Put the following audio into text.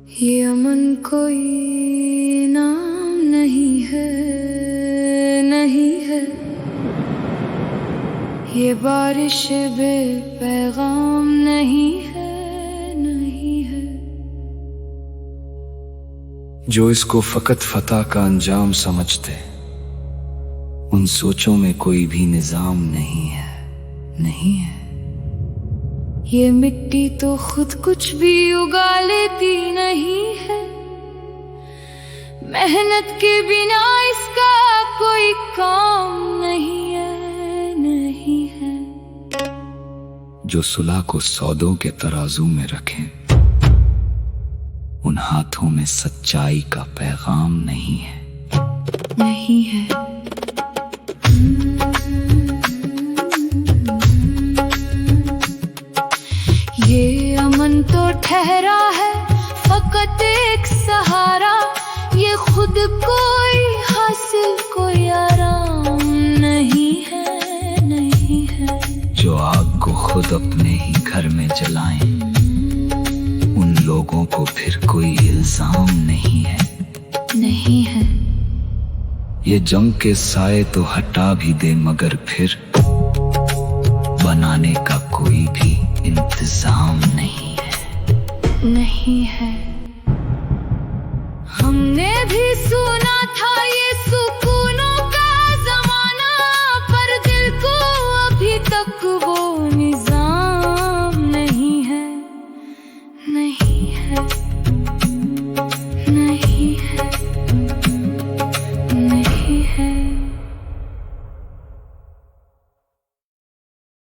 ये अमन कोई नाम नहीं है, नहीं है। ये बारिश बे पैगाम नहीं है, नहीं है। जो इसको फकत फतह का अंजाम समझते, उन सोचों में कोई भी निजाम नहीं है, नहीं है। ये मिट्टी तो खुद कुछ भी उगा लेती नहीं है। मेहनत के बिना इसका कोई काम नहीं है, नहीं है। जो सुलह को सौदों के तराजू में रखें, उन हाथों में सच्चाई का पैगाम नहीं है, नहीं है। ये अमन तो ठहरा है फकत एक सहारा। ये खुद कोई हासिल कोई आराम नहीं है, नहीं है। जो आग को खुद अपने ही घर में जलाएं, उन लोगों को फिर कोई इल्जाम नहीं है, नहीं है। ये जंग के साए तो हटा भी दे, मगर फिर बनाने का कोई भी इंतजाम नहीं है, नहीं है। हमने भी सुना था ये सुख